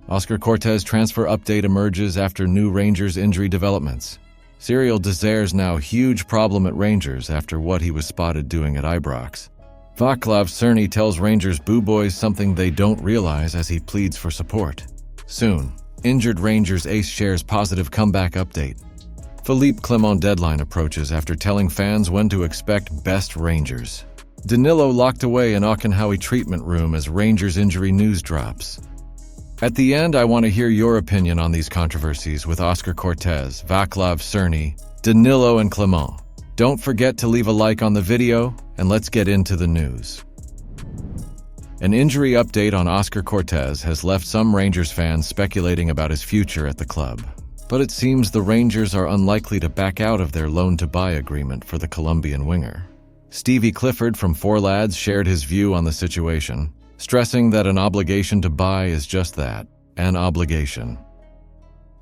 Oscar Cortez transfer update emerges after new Rangers injury developments. Cyril Désir's now huge problem at Rangers after what he was spotted doing at Ibrox. Vaclav Cerny tells Rangers boo boys something they don't realize as he pleads for support. Soon, injured Rangers ace shares positive comeback update. Philippe Clement deadline approaches after telling fans when to expect best Rangers. Danilo locked away in Auchenhowie treatment room as Rangers injury news drops. At the end, I want to hear your opinion on these controversies with Oscar Cortez, Vaclav Cerny, Danilo, and Clement. Don't forget to leave a like on the video, and let's get into the news. An injury update on Oscar Cortez has left some Rangers fans speculating about his future at the club. But it seems the Rangers are unlikely to back out of their loan-to-buy agreement for the Colombian winger. Stevie Clifford from Four Lads shared his view on the situation, stressing that an obligation to buy is just that, an obligation.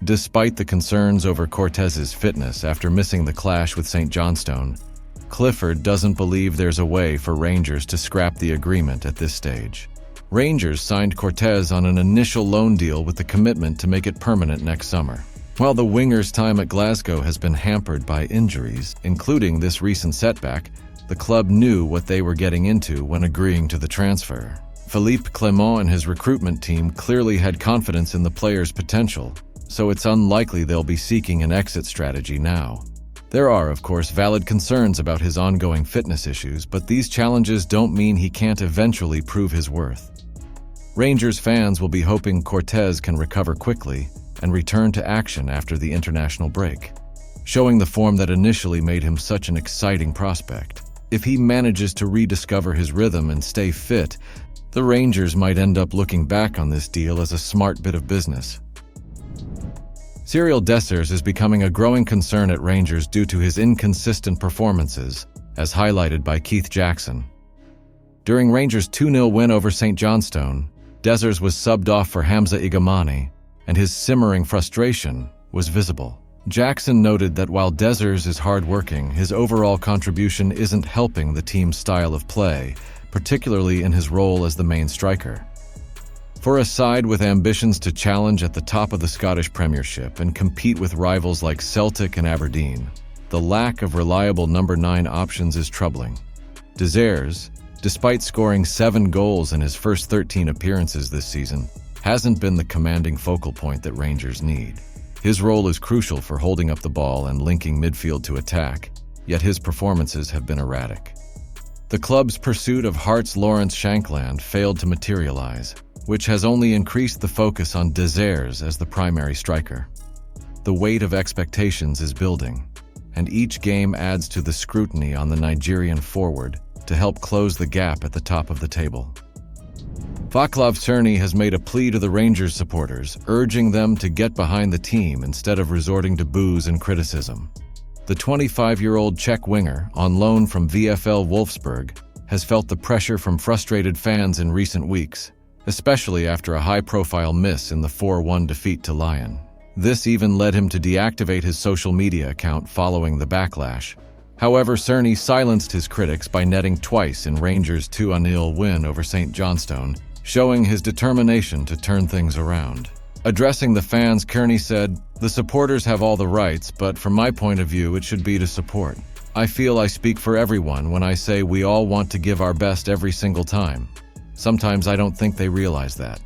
Despite the concerns over Cortez's fitness after missing the clash with St. Johnstone, Clifford doesn't believe there's a way for Rangers to scrap the agreement at this stage. Rangers signed Cortez on an initial loan deal with the commitment to make it permanent next summer. While the winger's time at Glasgow has been hampered by injuries, including this recent setback, the club knew what they were getting into when agreeing to the transfer. Philippe Clement and his recruitment team clearly had confidence in the player's potential, so it's unlikely they'll be seeking an exit strategy now. There are, of course, valid concerns about his ongoing fitness issues, but these challenges don't mean he can't eventually prove his worth. Rangers fans will be hoping Cortez can recover quickly and return to action after the international break, showing the form that initially made him such an exciting prospect. If he manages to rediscover his rhythm and stay fit, the Rangers might end up looking back on this deal as a smart bit of business. Cyril Désir is becoming a growing concern at Rangers due to his inconsistent performances, as highlighted by Keith Jackson. During Rangers' 2-0 win over St. Johnstone, Désir was subbed off for Hamza Igamani, and his simmering frustration was visible. Jackson noted that while Désir is hard-working, his overall contribution isn't helping the team's style of play, particularly in his role as the main striker. For a side with ambitions to challenge at the top of the Scottish Premiership and compete with rivals like Celtic and Aberdeen, the lack of reliable number 9 options is troubling. Désir, despite scoring 7 goals in his first 13 appearances this season, hasn't been the commanding focal point that Rangers need. His role is crucial for holding up the ball and linking midfield to attack, yet his performances have been erratic. The club's pursuit of Hearts' Lawrence Shankland failed to materialize, which has only increased the focus on Désir as the primary striker. The weight of expectations is building, and each game adds to the scrutiny on the Nigerian forward to help close the gap at the top of the table. Vaclav Cerny has made a plea to the Rangers supporters, urging them to get behind the team instead of resorting to boos and criticism. The 25-year-old Czech winger, on loan from VfL Wolfsburg, has felt the pressure from frustrated fans in recent weeks, especially after a high-profile miss in the 4-1 defeat to Lyon. This even led him to deactivate his social media account following the backlash. However, Cerny silenced his critics by netting twice in Rangers' 2-0 win over St. Johnstone, showing his determination to turn things around. Addressing the fans, Cerny said, "The supporters have all the rights, but from my point of view, it should be to support. I feel I speak for everyone when I say we all want to give our best every single time. Sometimes I don't think they realize that."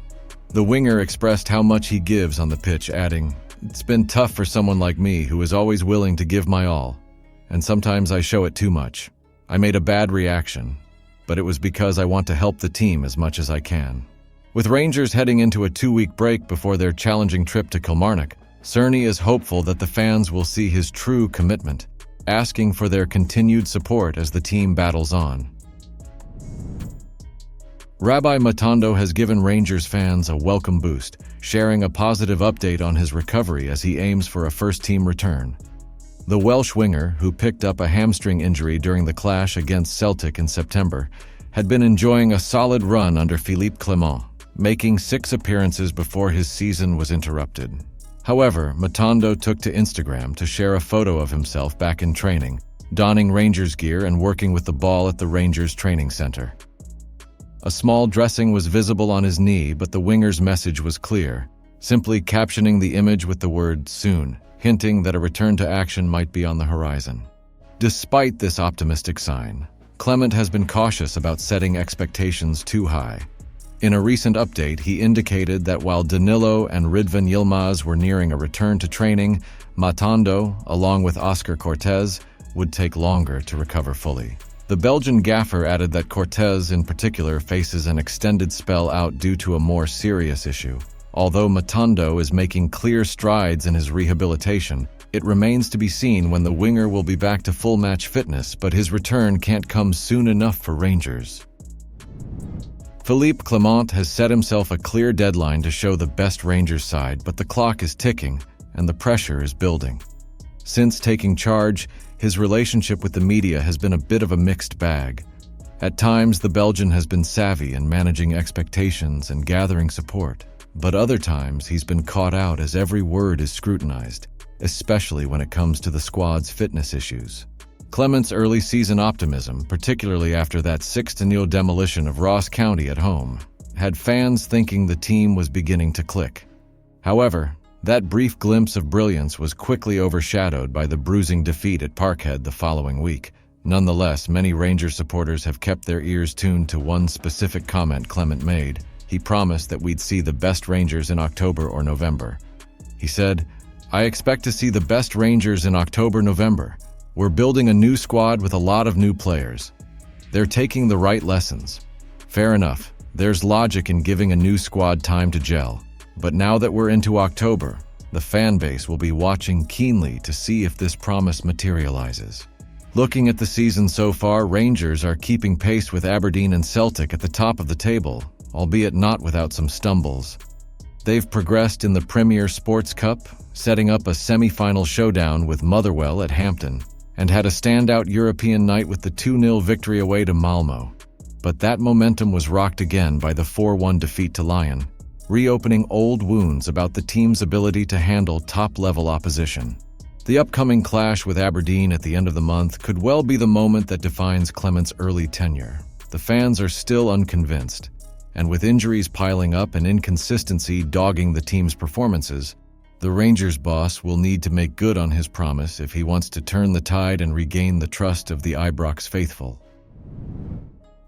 The winger expressed how much he gives on the pitch, adding, "It's been tough for someone like me who is always willing to give my all, and sometimes I show it too much. I made a bad reaction, but it was because I want to help the team as much as I can." With Rangers heading into a 2-week break before their challenging trip to Kilmarnock, Cerny is hopeful that the fans will see his true commitment, asking for their continued support as the team battles on. Rhys Matondo has given Rangers fans a welcome boost, sharing a positive update on his recovery as he aims for a first-team return. The Welsh winger, who picked up a hamstring injury during the clash against Celtic in September, had been enjoying a solid run under Philippe Clement, making 6 appearances before his season was interrupted. However, Matondo took to Instagram to share a photo of himself back in training, donning Rangers gear and working with the ball at the Rangers training center. A small dressing was visible on his knee, but the winger's message was clear: simply captioning the image with the word soon, hinting that a return to action might be on the horizon. Despite this optimistic sign, Clement has been cautious about setting expectations too high. In a recent update, he indicated that while Danilo and Ridvan Yilmaz were nearing a return to training, Matondo, along with Oscar Cortez, would take longer to recover fully. The Belgian gaffer added that Cortez in particular faces an extended spell out due to a more serious issue. Although Matondo is making clear strides in his rehabilitation, it remains to be seen when the winger will be back to full match fitness, but his return can't come soon enough for Rangers. Philippe Clement has set himself a clear deadline to show the best Rangers side, but the clock is ticking and the pressure is building. Since taking charge, his relationship with the media has been a bit of a mixed bag. At times, the Belgian has been savvy in managing expectations and gathering support, but other times he's been caught out as every word is scrutinized, especially when it comes to the squad's fitness issues. Clement's early season optimism, particularly after that 6-0 demolition of Ross County at home, had fans thinking the team was beginning to click. However, that brief glimpse of brilliance was quickly overshadowed by the bruising defeat at Parkhead the following week. Nonetheless, many Rangers supporters have kept their ears tuned to one specific comment Clement made. He promised that we'd see the best Rangers in October or November. He said, "I expect to see the best Rangers in October-November. We're building a new squad with a lot of new players. They're taking the right lessons. Fair enough, there's logic in giving a new squad time to gel. But now that we're into October, the fan base will be watching keenly to see if this promise materializes." Looking at the season so far, Rangers are keeping pace with Aberdeen and Celtic at the top of the table, albeit not without some stumbles. They've progressed in the Premier Sports Cup, setting up a semi-final showdown with Motherwell at Hampton, and had a standout European night with the 2-0 victory away to Malmo. But that momentum was rocked again by the 4-1 defeat to Lyon, reopening old wounds about the team's ability to handle top-level opposition. The upcoming clash with Aberdeen at the end of the month could well be the moment that defines Clement's early tenure. The fans are still unconvinced, and with injuries piling up and inconsistency dogging the team's performances, the Rangers boss will need to make good on his promise if he wants to turn the tide and regain the trust of the Ibrox faithful.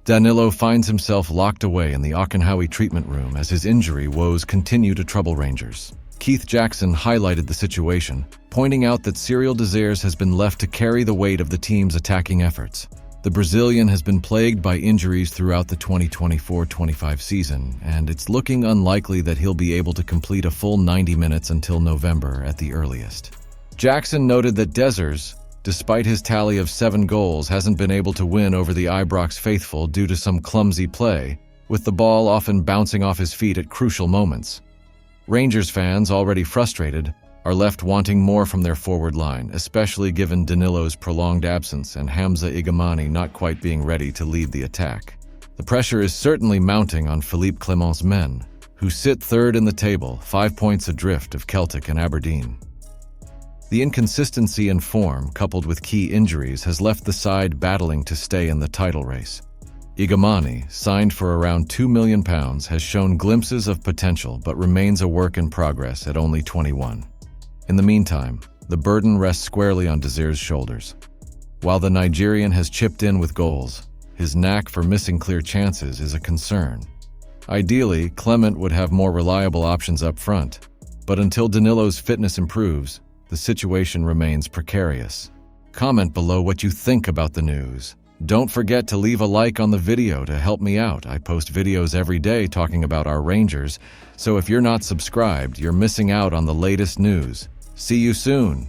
Danilo finds himself locked away in the Auchenhowie treatment room as his injury woes continue to trouble Rangers. Keith Jackson highlighted the situation, pointing out that Cyril Desires has been left to carry the weight of the team's attacking efforts. The Brazilian has been plagued by injuries throughout the 2024-25 season, and it's looking unlikely that he'll be able to complete a full 90 minutes until November at the earliest. Jackson noted that Desires, despite his tally of 7 goals, hasn't been able to win over the Ibrox faithful due to some clumsy play, with the ball often bouncing off his feet at crucial moments. Rangers fans, already frustrated, are left wanting more from their forward line, especially given Danilo's prolonged absence and Hamza Igamani not quite being ready to lead the attack. The pressure is certainly mounting on Philippe Clement's men, who sit third in the table, 5 points adrift of Celtic and Aberdeen. The inconsistency in form, coupled with key injuries, has left the side battling to stay in the title race. Igamani, signed for around £2 million, has shown glimpses of potential but remains a work in progress at only 21. In the meantime, the burden rests squarely on Desires' shoulders. While the Nigerian has chipped in with goals, his knack for missing clear chances is a concern. Ideally, Clement would have more reliable options up front, but until Danilo's fitness improves, the situation remains precarious. Comment below what you think about the news. Don't forget to leave a like on the video to help me out. I post videos every day talking about our Rangers, so if you're not subscribed, you're missing out on the latest news. See you soon!